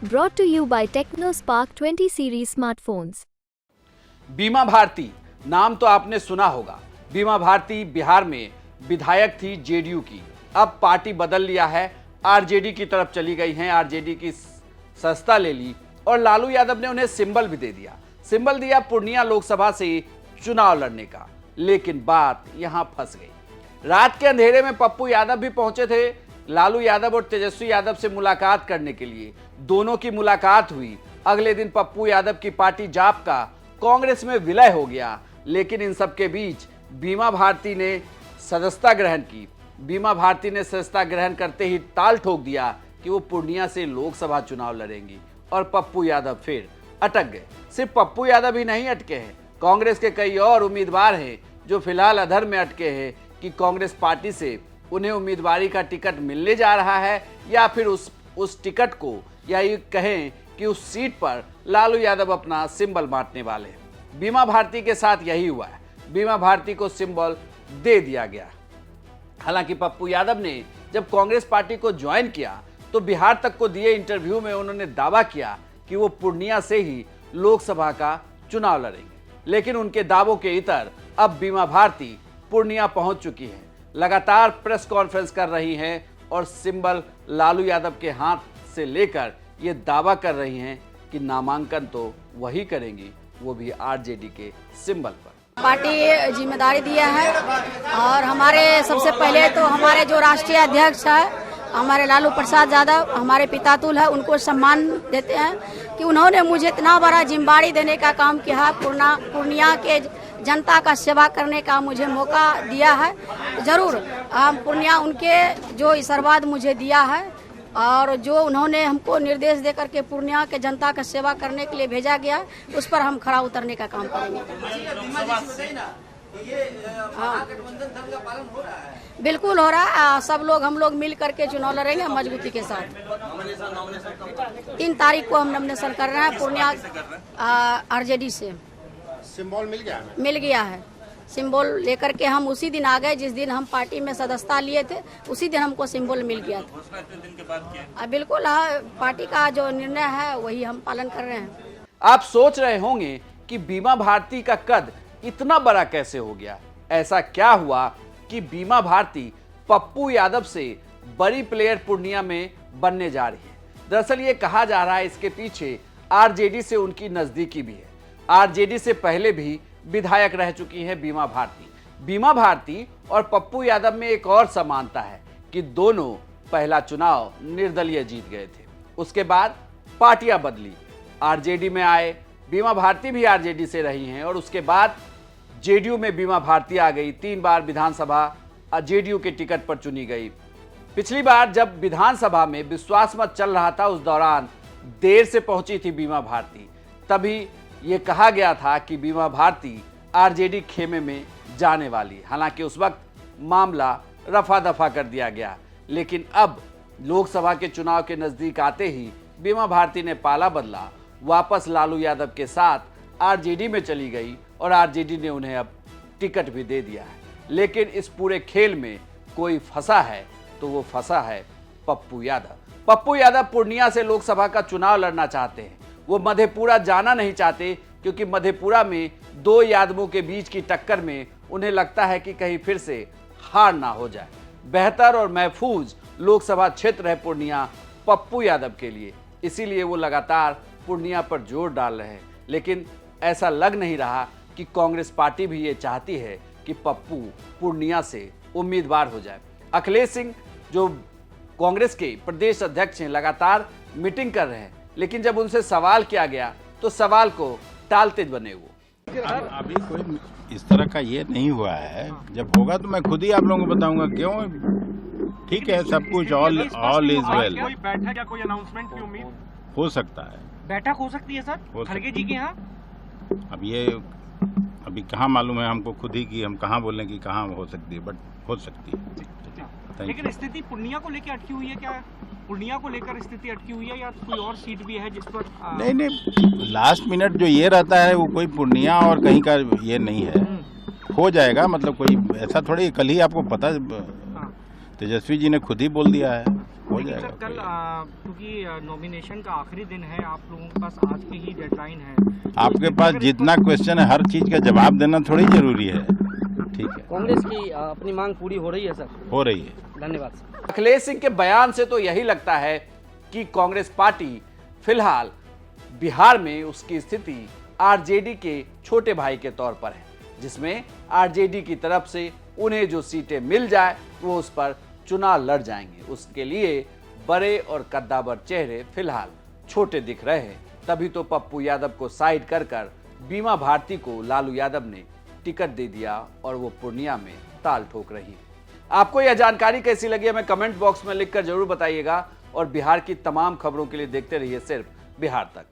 Brought to you by TechnoSpark 20 series smartphones. बीमा भारती नाम तो आपने सुना होगा। बीमा भारती बिहार में विधायक थी जेडीयू की, अब पार्टी बदल लिया है, आरजेडी की तरफ चली गई हैं। आरजेडी की सस्ता ले ली और लालू यादव ने उन्हें सिंबल भी दे दिया। सिंबल दिया पूर्णिया लोकसभा से चुनाव लड़ने का, लेकिन बात यहां फंस गई। रात के अंधेरे में पप्पू यादव भी पहुंचे थे लालू यादव और तेजस्वी यादव से मुलाकात करने के लिए। दोनों की मुलाकात हुई। अगले दिन पप्पू यादव की पार्टी जाप का कांग्रेस में विलय हो गया, लेकिन इन सब के बीच बीमा भारती ने सदस्यता ग्रहण की। बीमा भारती ने सदस्यता ग्रहण करते ही ताल ठोक दिया कि वो पूर्णिया से लोकसभा चुनाव लड़ेंगी और पप्पू यादव फिर अटक गए। सिर्फ पप्पू यादव ही नहीं अटके हैं, कांग्रेस के कई और उम्मीदवार हैं जो फिलहाल अधर में अटके हैं कि कांग्रेस पार्टी से उन्हें उम्मीदवारी का टिकट मिलने जा रहा है या फिर उस टिकट को, या ये कहें कि उस सीट पर लालू यादव अपना सिंबल बांटने वाले हैं। बीमा भारती के साथ यही हुआ है। बीमा भारती को सिंबल दे दिया गया। हालांकि पप्पू यादव ने जब कांग्रेस पार्टी को ज्वाइन किया तो बिहार तक को दिए इंटरव्यू में उन्होंने दावा किया कि वो पूर्णिया से ही लोकसभा का चुनाव लड़ेंगे, लेकिन उनके दावों के इतर अब बीमा भारती पूर्णिया पहुंच चुकी है। लगातार प्रेस कॉन्फ्रेंस कर रही हैं और सिंबल लालू यादव के हाथ से लेकर ये दावा कर रही हैं कि नामांकन तो वही करेंगी, वो भी आरजेडी के सिंबल पर। पार्टी जिम्मेदारी दिया है और हमारे सबसे पहले तो हमारे जो राष्ट्रीय अध्यक्ष है हमारे लालू प्रसाद यादव, हमारे पितातुल है, उनको सम्मान देते हैं कि उन्होंने मुझे इतना बड़ा जिम्मेदारी देने का काम किया है। पूर्णिया के जनता का सेवा करने का मुझे मौका दिया है। जरूर हम पूर्णिया उनके जो आशीर्वाद मुझे दिया है और जो उन्होंने हमको निर्देश दे करके पूर्णिया के जनता का सेवा करने के लिए भेजा गया है, उस पर हम खरा उतरने का काम करेंगे। बिल्कुल हो रहा है। सब लोग हम लोग मिल करके चुनाव लड़ेंगे मजबूती के साथ। 3 तारीख को हम नॉमिनेशन कर रहे हैं पूर्णिया आरजेडी से। सिंबल मिल गया है। सिंबल लेकर के हम उसी दिन आ गए जिस दिन हम पार्टी में सदस्यता लिए थे, उसी दिन हमको सिंबल मिल गया था। बिल्कुल पार्टी का जो निर्णय है वही हम पालन कर रहे हैं। आप सोच रहे होंगे कि बीमा भारती का कद इतना बड़ा कैसे हो गया। ऐसा क्या हुआ कि बीमा भारती पप्पू यादव से बड़ी प्लेयर पूर्णिया में बनने जा रही है। दरअसल ये कहा जा रहा है इसके पीछे आरजेडी से उनकी नजदीकी भी है। आरजेडी से पहले भी विधायक रह चुकी है बीमा भारती। बीमा भारती और पप्पू यादव में एक और समानता है कि दोनों पहला चुनाव निर्दलीय जीत गए थे, उसके बाद पार्टियां बदली, आरजेडी में आए। बीमा भारती भी आरजेडी से रही हैं और उसके बाद जेडीयू में बीमा भारती आ गई। 3 बार विधानसभा जेडीयू के टिकट पर चुनी गई। पिछली बार जब विधानसभा में विश्वास मत चल रहा था उस दौरान देर से पहुंची थी बीमा भारती। तभी ये कहा गया था कि बीमा भारती आरजेडी खेमे में जाने वाली। हालांकि उस वक्त मामला रफा दफा कर दिया गया, लेकिन अब लोकसभा के चुनाव के नजदीक आते ही बीमा भारती ने पाला बदला, वापस लालू यादव के साथ आरजेडी में चली गई और आरजेडी ने उन्हें अब टिकट भी दे दिया है। लेकिन इस पूरे खेल में कोई फंसा है तो वो फंसा है पप्पू यादव। पप्पू यादव पूर्णिया से लोकसभा का चुनाव लड़ना चाहते हैं। वो मधेपुरा जाना नहीं चाहते क्योंकि मधेपुरा में 2 यादवों के बीच की टक्कर में उन्हें लगता है कि कहीं फिर से हार ना हो जाए। बेहतर और महफूज लोकसभा क्षेत्र है पूर्णिया पप्पू यादव के लिए, इसीलिए वो लगातार पूर्णिया पर जोर डाल रहे हैं। लेकिन ऐसा लग नहीं रहा कि कांग्रेस पार्टी भी ये चाहती है कि पप्पू पूर्णिया से उम्मीदवार हो जाए। अखिलेश सिंह जो कांग्रेस के प्रदेश अध्यक्ष हैं लगातार मीटिंग कर रहे हैं, लेकिन जब उनसे सवाल किया गया तो सवाल को टालते बने वो। अभी कोई इस तरह का ये नहीं हुआ है। जब होगा तो मैं खुद ही आप लोगों को बताऊंगा। क्यों? ठीक है, सब कुछ ऑल इज वेल। कोई बैठक या कोई अनाउंसमेंट की उम्मीद हो सकता है। बैठक हो सकती है सर खड़गे जी के यहाँ। अब ये अभी कहाँ मालूम है हमको खुद ही कि हम कहाँ बोलें कि कहाँ हो सकती है, बट हो सकती है। लेकिन स्थिति पूर्णिया को लेकर अटकी हुई है क्या? पूर्णिया को लेकर स्थिति अटकी हुई है या कोई और सीट भी है जिस पर नहीं, लास्ट मिनट जो ये रहता है वो कोई पूर्णिया और कहीं का ये नहीं है। हो जाएगा, मतलब कोई ऐसा थोड़ी। कल ही आपको पता तेजस्वी जी ने खुद ही बोल दिया है। हो लेकिन जाएगा। सर कल क्योंकि नॉमिनेशन का आखिरी दिन है, आप लोगों के पास आज की ही डेडलाइन है, आपके पास जितना क्वेश्चन है हर चीज का जवाब देना थोड़ी जरूरी है। ठीक है, कांग्रेस की अपनी मांग पूरी हो रही है सर? हो रही है। धन्यवाद सर। अखिलेश सिंह के बयान से तो यही लगता है कि कांग्रेस पार्टी फिलहाल बिहार में उसकी स्थिति आरजेडी के छोटे भाई के तौर पर है, जिसमें आरजेडी की तरफ से उन्हें जो सीटें मिल जाए वो उस पर चुनाव लड़ जाएंगे। उसके लिए बड़े और कद्दावर चेहरे फिलहाल छोटे दिख रहे हैं। तभी तो पप्पू यादव को साइड कर बीमा भारती को लालू यादव ने टिकट दे दिया और वो पूर्णिया में ताल ठोक रही है। आपको यह जानकारी कैसी लगी हमें कमेंट बॉक्स में लिखकर जरूर बताइएगा और बिहार की तमाम खबरों के लिए देखते रहिए सिर्फ बिहार तक।